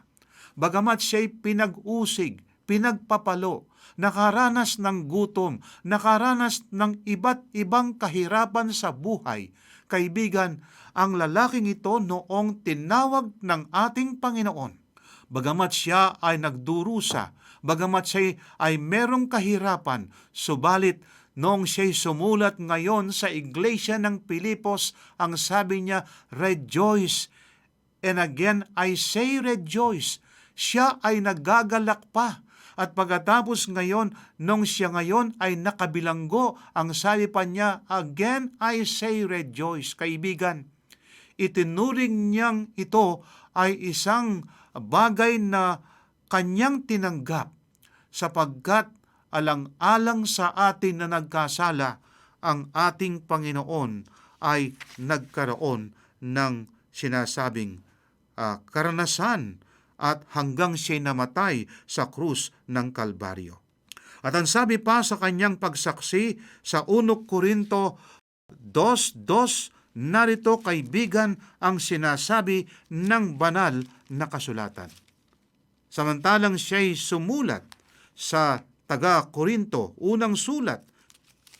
Bagamat siya'y pinag-usig, pinagpapalo, nakaranas ng gutom, nakaranas ng iba't ibang kahirapan sa buhay, kaibigan, ang lalaking ito noong tinawag ng ating Panginoon. Bagamat siya ay nagdurusa, bagamat siya ay merong kahirapan, subalit noong siya'y sumulat ngayon sa iglesia ng Pilipos, ang sabi niya, rejoice. And again, I say rejoice. Siya ay nagagalak pa. At pagkatapos ngayon, nung siya ngayon ay nakabilanggo, ang sabi pa niya, again, I say rejoice. Kaibigan, itinuring niyang ito ay isang bagay na kanyang tinanggap sapagkat alang-alang sa atin na nagkasala, ang ating Panginoon ay nagkaroon ng sinasabing karanasan at hanggang siya'y namatay sa krus ng Kalbaryo. At ang sabi pa sa kanyang pagsaksi sa 1 Korinto 2:2, narito kaibigan ang sinasabi ng banal na kasulatan. Samantalang siya'y sumulat sa taga-Korinto, unang sulat,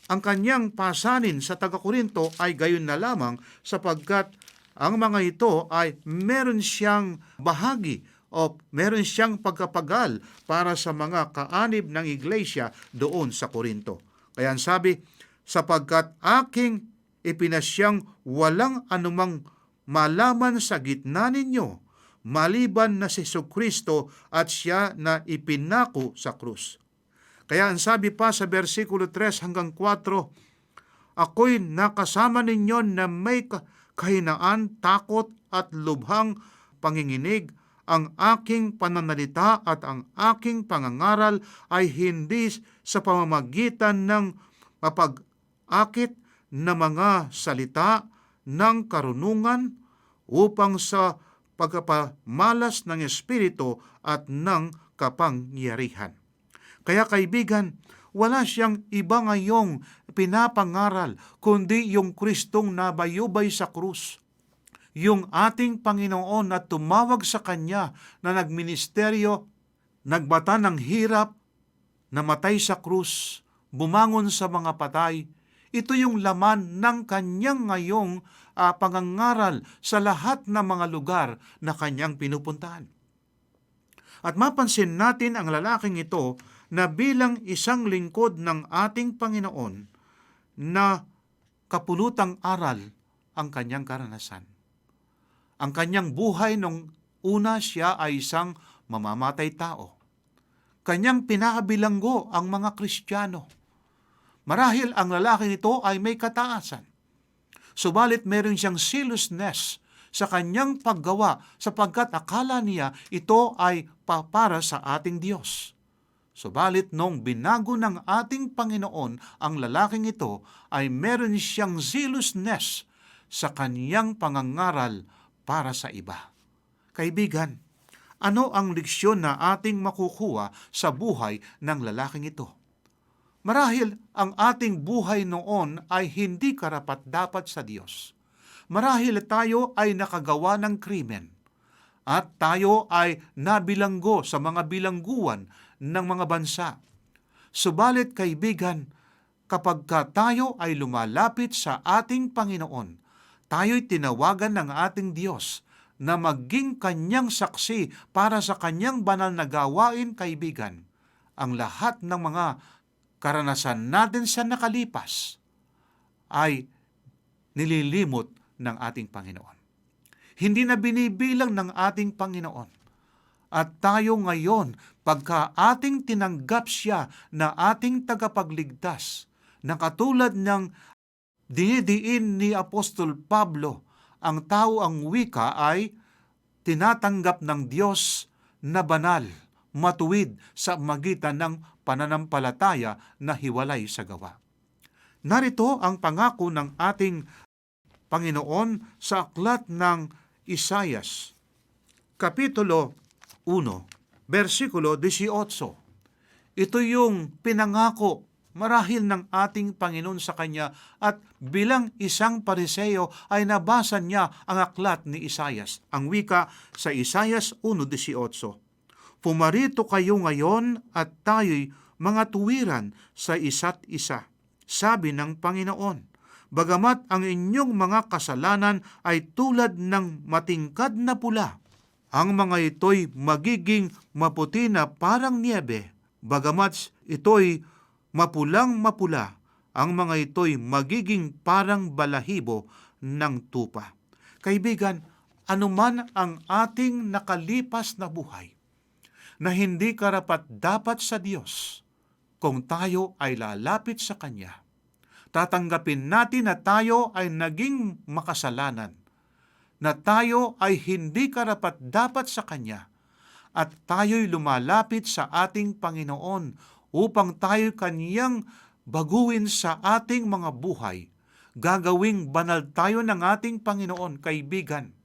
ang kanyang pasanin sa taga-Korinto ay gayon na lamang sapagkat ang mga ito ay meron siyang bahagi o meron siyang pagkapagal para sa mga kaanib ng iglesia doon sa Korinto. Kaya ang sabi, sapagkat aking ipinasyang walang anumang malaman sa gitna ninyo, maliban na si Jesucristo at siya na ipinako sa krus. Kaya ang sabi pa sa versikulo 3 hanggang 4, ako'y nakasama ninyo na may kahinaan, takot at lubhang panginginig. Ang aking pananalita at ang aking pangangaral ay hindi sa pamamagitan ng mapag-akit na mga salita ng karunungan upang sa pagkapamalas ng Espiritu at ng kapangyarihan. Kaya kaibigan, wala siyang iba ngayong pinapangaral kundi yung Kristong nabayubay sa krus. Yung ating Panginoon na tumawag sa Kanya na nagministeryo, nagbata ng hirap, namatay sa krus, bumangon sa mga patay. Ito yung laman ng Kanyang ngayong pangangaral sa lahat ng mga lugar na Kanyang pinupuntahan. At mapansin natin ang lalaking ito na bilang isang lingkod ng ating Panginoon na kapulutang aral ang kanyang karanasan. Ang kanyang buhay nung una siya ay isang mamamatay tao. Kanyang pinakabilanggo ang mga Kristiyano. Marahil ang lalaking ito ay may kataasan. Subalit meron siyang zealousness sa kanyang paggawa sapagkat akala niya ito ay para sa ating Diyos. Subalit nung binago ng ating Panginoon ang lalaking ito ay meron siyang zealousness sa kanyang pangangaral para sa iba. Kaibigan, ano ang leksyon na ating makukuha sa buhay ng lalaking ito? Marahil ang ating buhay noon ay hindi karapat-dapat sa Diyos. Marahil tayo ay nakagawa ng krimen at tayo ay nabilanggo sa mga bilangguan ng mga bansa. Subalit kaibigan, kapag tayo ay lumalapit sa ating Panginoon, tayo'y tinawagan ng ating Diyos na maging Kanyang saksi para sa Kanyang banal na gawain, kaibigan. Ang lahat ng mga karanasan natin sa nakalipas ay nililimot ng ating Panginoon. Hindi na binibilang ng ating Panginoon. At tayo ngayon, pagka ating tinanggap siya na ating tagapagligtas, na katulad ng dinidiin ni Apostol Pablo, ang tao ang wika ay tinatanggap ng Diyos na banal, matuwid sa magitan ng pananampalataya na hiwalay sa gawa. Narito ang pangako ng ating Panginoon sa aklat ng Isayas, Kapitulo 1, versikulo 18. Ito yung pinangako marahil ng ating Panginoon sa Kanya at bilang isang Pariseo ay nabasa niya ang aklat ni Isayas. Ang wika sa Isayas 1:18. Pumarito kayo ngayon at tayo'y mga tuwiran sa isa't isa, sabi ng Panginoon. Bagamat ang inyong mga kasalanan ay tulad ng matingkad na pula, ang mga ito'y magiging maputi na parang niebe. Bagamat ito'y mapulang mapula, ang mga ito'y magiging parang balahibo ng tupa. Kaibigan, anuman ang ating nakalipas na buhay, na hindi karapat-dapat sa Diyos, kung tayo ay lalapit sa Kanya, tatanggapin natin na tayo ay naging makasalanan, na tayo ay hindi karapat-dapat sa Kanya, at tayo'y lumalapit sa ating Panginoon upang tayo Kanyang baguhin sa ating mga buhay. Gagawing banal tayo ng ating Panginoon, kaibigan.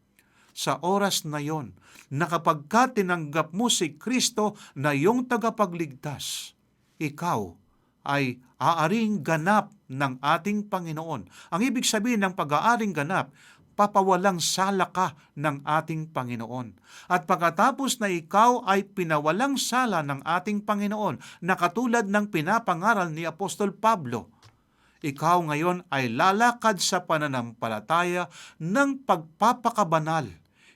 Sa oras na yon, na kapag tinanggap mo si Kristo na iyong tagapagligtas, ikaw ay aaring ganap ng ating Panginoon. Ang ibig sabihin ng pag-aaring ganap, papawalang sala ka ng ating Panginoon. At pagkatapos na ikaw ay pinawalang sala ng ating Panginoon, na katulad ng pinapangaral ni Apostol Pablo, ikaw ngayon ay lalakad sa pananampalataya ng pagpapakabanal,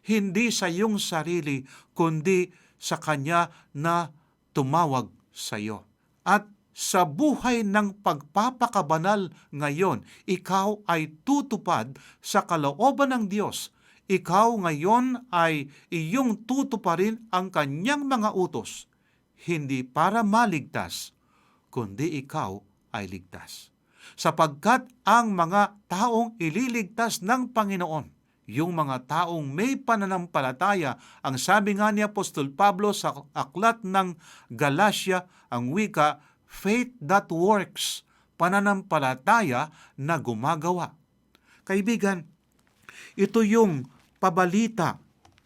hindi sa iyong sarili, kundi sa Kanya na tumawag sa iyo. At sa buhay ng pagpapakabanal ngayon, ikaw ay tutupad sa kalooban ng Diyos. Ikaw ngayon ay iyong tutuparin ang Kanyang mga utos, hindi para maligtas, kundi ikaw ay ligtas. Sapagkat ang mga taong ililigtas ng Panginoon, yung mga taong may pananampalataya, ang sabi nga ni Apostol Pablo sa aklat ng Galatia, ang wika, faith that works, pananampalataya na gumagawa. Kaibigan, ito yung pabalita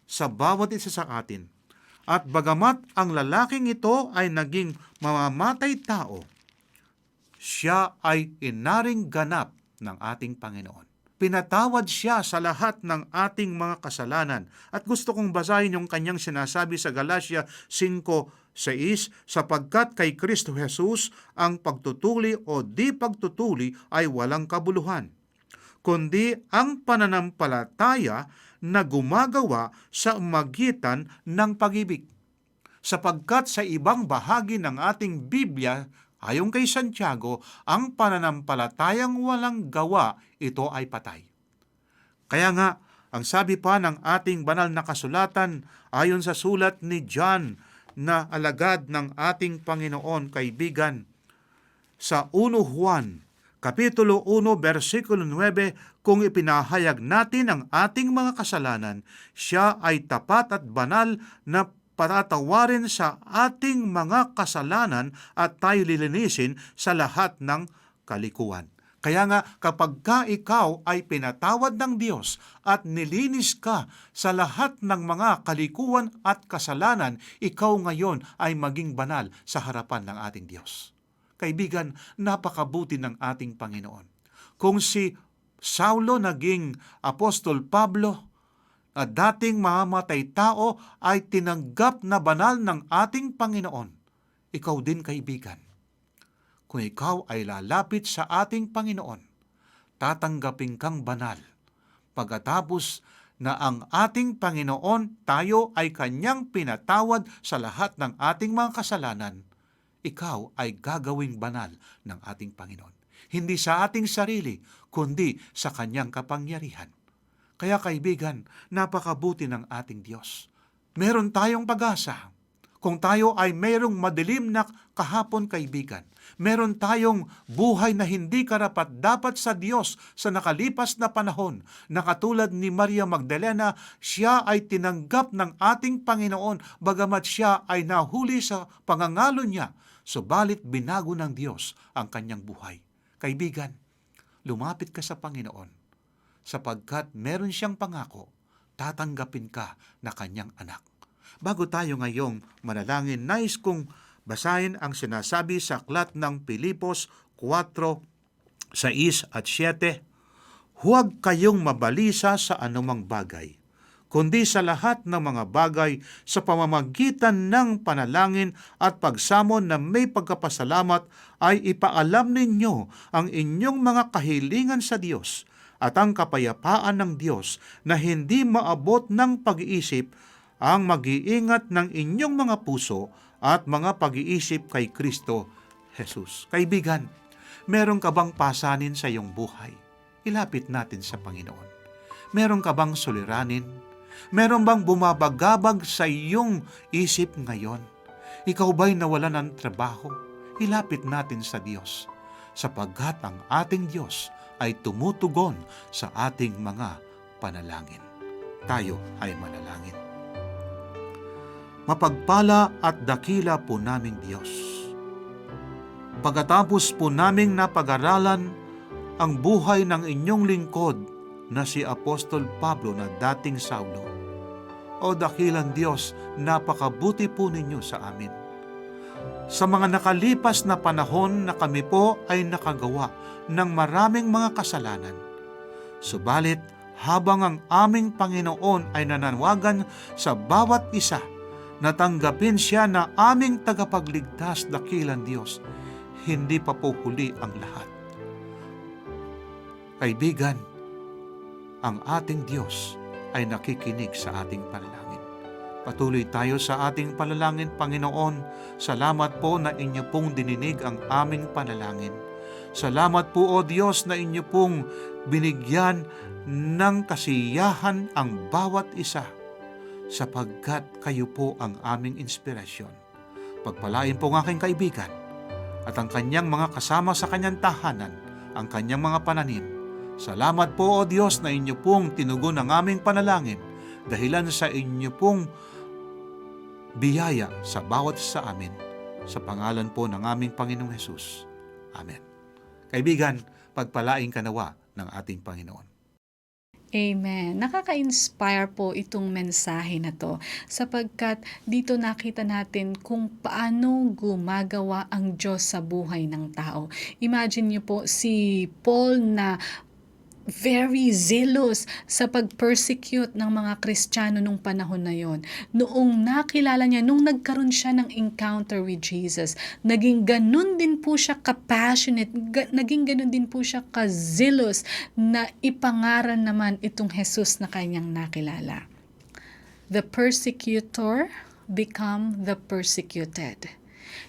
sa bawat isa sa atin. At bagamat ang lalaking ito ay naging mamamatay tao, siya ay inaring ganap ng ating Panginoon. Pinatawad siya sa lahat ng ating mga kasalanan. At gusto kong basahin yung kanyang sinasabi sa Galatia 5:6, sapagkat kay Kristo Jesus ang pagtutuli o di pagtutuli ay walang kabuluhan, kundi ang pananampalataya na gumagawa sa magitan ng pag-ibig. Sapagkat sa ibang bahagi ng ating Biblia, ayon kay Santiago, ang pananampalatayang walang gawa, ito ay patay. Kaya nga, ang sabi pa ng ating banal na kasulatan, ayon sa sulat ni John na alagad ng ating Panginoon, kaibigan, sa 1 Juan, Kapitulo 1, versikulo 9, kung ipinahayag natin ang ating mga kasalanan, siya ay tapat at banal na patatawarin sa ating mga kasalanan at tayo lilinisin sa lahat ng kalikuan. Kaya nga, kapag ka ikaw ay pinatawad ng Diyos at nilinis ka sa lahat ng mga kalikuan at kasalanan, ikaw ngayon ay maging banal sa harapan ng ating Diyos. Kaibigan, napakabuti ng ating Panginoon. Kung si Saulo naging Apostol Pablo, na dating mamamatay tao, ay tinanggap na banal ng ating Panginoon. Ikaw din, kaibigan. Kung ikaw ay lalapit sa ating Panginoon, tatanggapin kang banal. Pagkatapos na ang ating Panginoon, tayo ay kanyang pinatawad sa lahat ng ating mga kasalanan, ikaw ay gagawing banal ng ating Panginoon. Hindi sa ating sarili, kundi sa kanyang kapangyarihan. Kaya kaibigan, napakabuti ng ating Diyos. Meron tayong pag-asa. Kung tayo ay mayroong madilim na kahapon, kaibigan, meron tayong buhay na hindi karapat-dapat sa Diyos sa nakalipas na panahon, na katulad ni Maria Magdalena, siya ay tinanggap ng ating Panginoon, bagamat siya ay nahuli sa pangangalo niya, subalit binago ng Diyos ang kanyang buhay. Kaibigan, lumapit ka sa Panginoon, sapagkat meron siyang pangako, tatanggapin ka na kanyang anak. Bago tayo ngayong manalangin, nais kong basahin ang sinasabi sa aklat ng Pilipos 4:6 at 7. Huwag kayong mabalisa sa anumang bagay, kundi sa lahat ng mga bagay sa pamamagitan ng panalangin at pagsamon na may pagkapasalamat ay ipaalam ninyo ang inyong mga kahilingan sa Diyos, at ang kapayapaan ng Diyos na hindi maabot ng pag-iisip ang mag-iingat ng inyong mga puso at mga pag-iisip kay Kristo Jesus. Kaibigan, meron ka bang pasanin sa iyong buhay? Ilapit natin sa Panginoon. Meron ka bang suliranin? Meron bang bumabagabag sa iyong isip ngayon? Ikaw ba'y nawalan ng trabaho? Ilapit natin sa Diyos, sapagkat ang ating Diyos ay tumutugon sa ating mga panalangin. Tayo ay manalangin. Mapagpala at dakila po naming Diyos, pagkatapos po naming napag-aralan ang buhay ng inyong lingkod na si Apostol Pablo na dating Saulo, o dakilang Diyos, napakabuti po ninyo sa amin. Sa mga nakalipas na panahon na kami po ay nakagawa ng maraming mga kasalanan, subalit habang ang aming Panginoon ay nananawagan sa bawat isa, natanggapin siya na aming tagapagligtas, dakilang Diyos, hindi pa po huli ang lahat. Kaibigan, ang ating Diyos ay nakikinig sa ating panalangin. Patuloy tayo sa ating panalangin. Panginoon, salamat po na inyo pong dininig ang aming panalangin. Salamat po, O Diyos, na inyo pong binigyan ng kasiyahan ang bawat isa, sapagkat kayo po ang aming inspirasyon. Pagpalain po ang aking kaibigan at ang kanyang mga kasama sa kanyang tahanan, ang kanyang mga pananim. Salamat po, O Diyos, na inyo pong tinugon ang aming panalangin dahilan sa inyo pong biyaya sa bawat sa amin. Sa pangalan po ng aming Panginoong Hesus. Amen. Kaibigan, pagpalain ka nawa ng ating Panginoon. Amen. Nakaka-inspire po itong mensahe na to sapagkat dito nakita natin kung paano gumagawa ang Diyos sa buhay ng tao. Imagine niyo po si Paul na very zealous sa pag-persecute ng mga Kristiyano nung panahon na yon. Noong nakilala niya, nung nagkaroon siya ng encounter with Jesus, naging ganun din po siya ka-passionate, naging ganun din po siya ka-zealous na ipangaral naman itong Jesus na kanyang nakilala. The persecutor become the persecuted.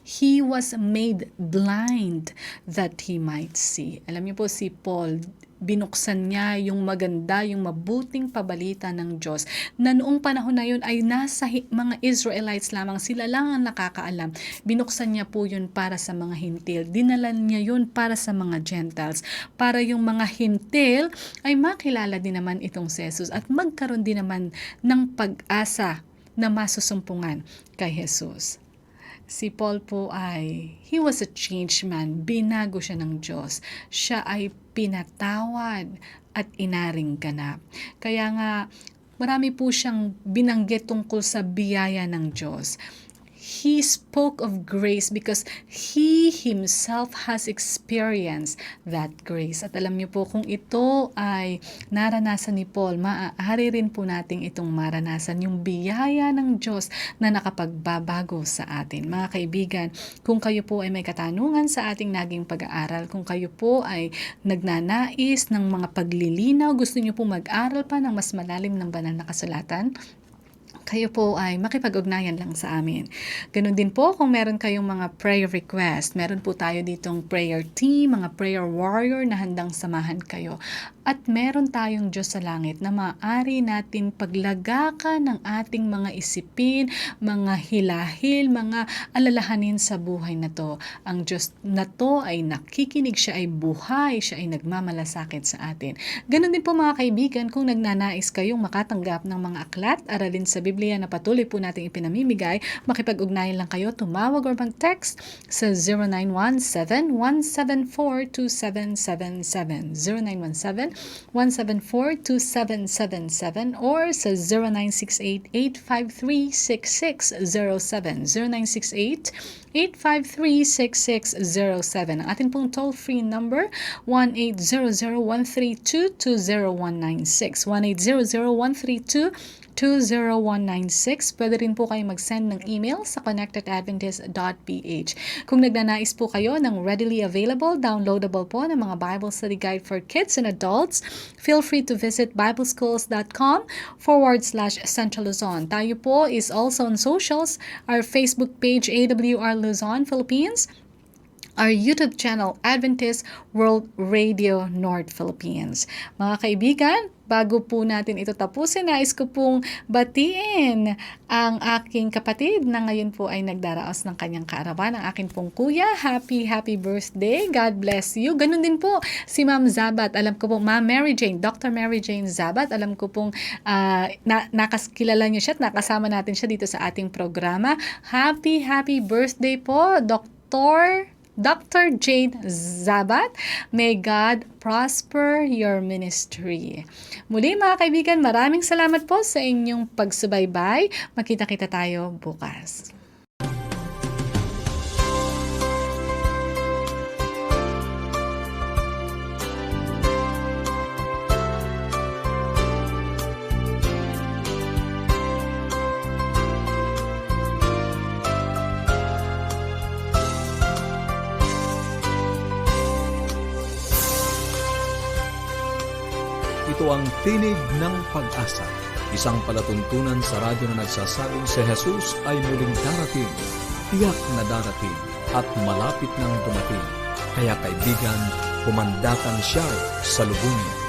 He was made blind that he might see. Alam niyo po si Paul, binuksan niya yung maganda, yung mabuting pabalita ng Diyos na noong panahon na yun ay nasa mga Israelites lamang, sila lang ang nakakaalam. Binuksan niya po yun para sa mga hintil. Dinalan niya yun para sa mga Gentiles. Para yung mga hintil ay makilala din naman itong si Jesus at magkaroon din naman ng pag-asa na masusumpungan kay Jesus. Si Paul po he was a changed man. Binago siya ng Diyos. Siya ay pinatawad at inaring ganap. Kaya nga, marami po siyang binanggit tungkol sa biyaya ng Diyos. He spoke of grace because he himself has experienced that grace. At alam niyo po, kung ito ay naranasan ni Paul, maaari rin po nating itong maranasan, yung biyaya ng Diyos na nakapagbabago sa atin. Mga kaibigan, kung kayo po ay may katanungan sa ating naging pag-aaral, kung kayo po ay nagnanais ng mga paglilinaw, gusto niyo po mag-aral pa ng mas malalim ng banal na kasulatan, kayo po ay makipag-ugnayan lang sa amin. Ganun din po kung meron kayong mga prayer request. Meron po tayo ditong prayer team, mga prayer warrior na handang samahan kayo. At meron tayong Diyos sa langit na maaari natin paglagakan ng ating mga isipin, mga hilahil, mga alalahanin sa buhay na to. Ang Diyos na to ay nakikinig, siya ay buhay, siya ay nagmamalasakit sa atin. Ganun din po mga kaibigan, kung nagnanais kayong makatanggap ng mga aklat, aralin sa Biblia na patuloy po nating ipinamimigay, makipag-ugnayan lang kayo, tumawag or mag-text sa 0917-174-2777, 0917-174-2777 or sa 0968-853-6607, 0968-853-6607. Ang atin pong toll-free number, 1-800-132-20196, 1-800-132-20196. Pwede rin po kayo mag-send ng email sa connectedadventist.ph. Kung nagnanais po kayo ng readily available, downloadable po ng mga Bible Study Guide for kids and adults, feel free to visit bibleschools.com/Central Luzon. Tayo po is also on socials, our Facebook page AWR Luzon, Philippines, our YouTube channel, Adventist World Radio North Philippines. Mga kaibigan, bago po natin ito tapusin, nais ko pong batiin ang aking kapatid na ngayon po ay nagdaraos ng kanyang kaarawan, ang akin pong kuya. Happy birthday. God bless you. Ganun din po si Ma'am Zabat. Alam ko po, Ma'am Mary Jane, Dr. Mary Jane Zabat. Alam ko pong nakaskilala niyo siya at nakasama natin siya dito sa ating programa. Happy birthday po, Dr. Jane Zabat. May God prosper your ministry. Muli mga kaibigan, maraming salamat po sa inyong pagsubaybay. Makita-kita tayo bukas. Ito ang Tinig ng Pag-asa, isang palatuntunan sa radyo na nagsasabing si Jesus ay muling darating, tiyak na darating at malapit nang dumating. Kaya kaibigan, pumandakan siya sa lubungin.